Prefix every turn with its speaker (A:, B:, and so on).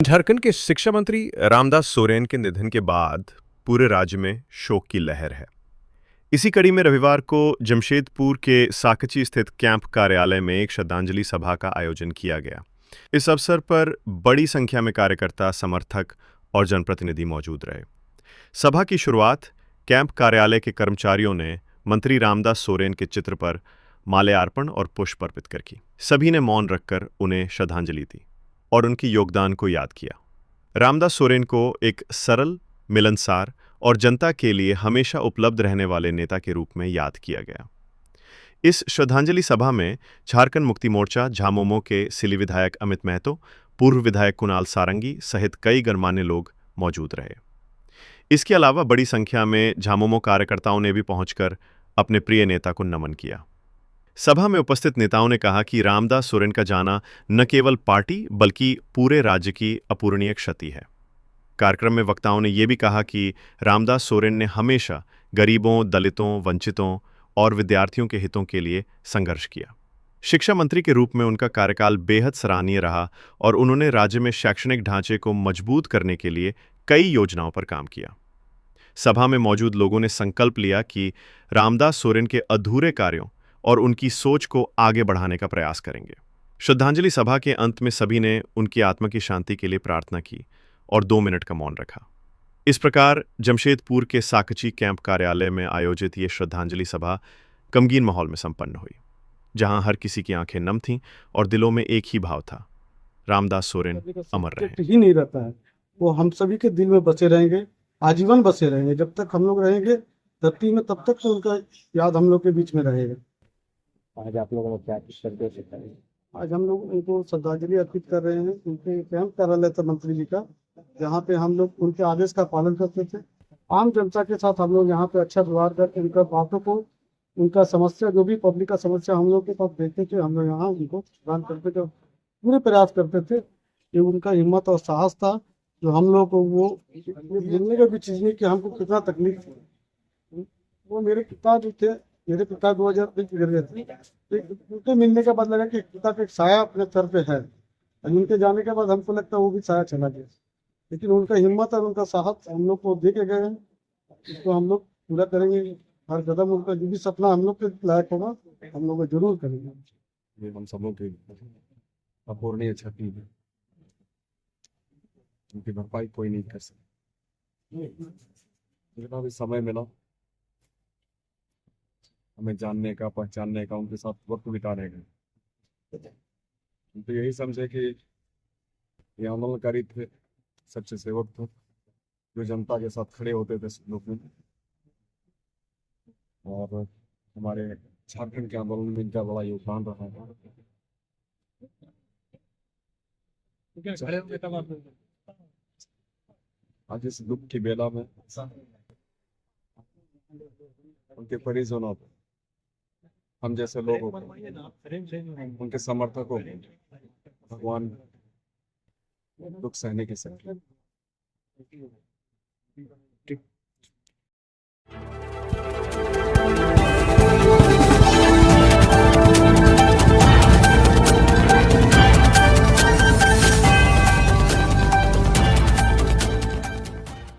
A: झारखंड के शिक्षा मंत्री रामदास सोरेन के निधन के बाद पूरे राज्य में शोक की लहर है। इसी कड़ी में रविवार को जमशेदपुर के साकची स्थित कैंप कार्यालय में एक श्रद्धांजलि सभा का आयोजन किया गया। इस अवसर पर बड़ी संख्या में कार्यकर्ता, समर्थक और जनप्रतिनिधि मौजूद रहे। सभा की शुरुआत कैंप कार्यालय के कर्मचारियों ने मंत्री रामदास सोरेन के चित्र पर माल्यार्पण और पुष्प अर्पित कर की। सभी ने मौन रखकर उन्हें श्रद्धांजलि दी और उनके योगदान को याद किया। रामदास सोरेन को एक सरल, मिलनसार और जनता के लिए हमेशा उपलब्ध रहने वाले नेता के रूप में याद किया गया। इस श्रद्धांजलि सभा में झारखंड मुक्ति मोर्चा झामुमो के सिली विधायक अमित महतो, पूर्व विधायक कुणाल सारंगी सहित कई गणमान्य लोग मौजूद रहे। इसके अलावा बड़ी संख्या में झामुमो कार्यकर्ताओं ने भी पहुंचकर अपने प्रिय नेता को नमन किया। सभा में उपस्थित नेताओं ने कहा कि रामदास सोरेन का जाना न केवल पार्टी बल्कि पूरे राज्य की अपूरणीय क्षति है। कार्यक्रम में वक्ताओं ने यह भी कहा कि रामदास सोरेन ने हमेशा गरीबों, दलितों, वंचितों और विद्यार्थियों के हितों के लिए संघर्ष किया। शिक्षा मंत्री के रूप में उनका कार्यकाल बेहद सराहनीय रहा और उन्होंने राज्य में शैक्षणिक ढांचे को मजबूत करने के लिए कई योजनाओं पर काम किया। सभा में मौजूद लोगों ने संकल्प लिया कि रामदास सोरेन के अधूरे कार्यों और उनकी सोच को आगे बढ़ाने का प्रयास करेंगे। श्रद्धांजलि सभा के अंत में सभी ने उनकी आत्मा की शांति के लिए प्रार्थना की और 2 मिनट का मौन रखा। इस प्रकार जमशेदपुर के साकची कैंप कार्यालय में आयोजित ये श्रद्धांजलि सभा गमगीन माहौल में संपन्न हुई, जहां हर किसी की आंखें नम थीं और दिलों में एक ही भाव था, रामदास सोरेन अमर रहे।
B: ही नहीं रहता है, वो हम सभी के दिल में बसे रहेंगे, आजीवन बसे रहेंगे। जब तक हम लोग रहेंगे धरती में तब तक तो उनका याद हम लोग के बीच में रहेगा।
C: आज आप लोगों ने क्या श्रद्धा से करें?
B: आज हम लोग उनको श्रद्धांजलि अर्पित कर रहे हैं। उनके कैंप कार्यालय था मंत्री जी का, जहाँ पे हम लोग उनके आदेश का पालन करते थे। आम जनता के साथ हम लोग यहाँ पे अच्छा व्यवहार करके उनका बातों को, उनका समस्या, जो भी पब्लिक का समस्या हम लोग के पास देखते थे, हम लोग यहाँ उनको प्रदान करते थे। पूरे प्रयास करते थे कि उनका हिम्मत और साहस था, जो हम लोग को वो बोलने का भी चीज नहीं कि हमको कितना तकलीफ थी। वो मेरे पिता जो थे, मेरे पिता 2000 में गिर गए थे। उनके मिलने के बाद लगा कि पिता का एक साया अपने सर पे है, और उनके जाने के बाद हमको लगता है वो भी साया चला गया। लेकिन उनका हिम्मत और उनका साहस हम लोग को दे के गए हैं, इसको हम लोग पूरा करेंगे। हर कदम उनका जो भी सपना हम लोग के लायक होगा, हम लोग जरूर करेंगे।
D: ये हम सबों की अपूरणीय क्षति है, उनकी भरपाई कोई नहीं कर सकता। जितना भी समय मिला हमें जानने का, पहचानने का, उनके साथ वक्त बिताने का, तो यही समझे कि ये आंदोलनकारी थे, सच्चे सेवक थे, जो जनता के साथ खड़े होते थे लोग में। और हमारे झारखंड के आंदोलन में इनका बड़ा योगदान रहा है। आज इस दुख की बेला में उनके परिजनों को, हम जैसे लोगों को, उनके समर्थकों को भगवान दुख सहने की शक्ति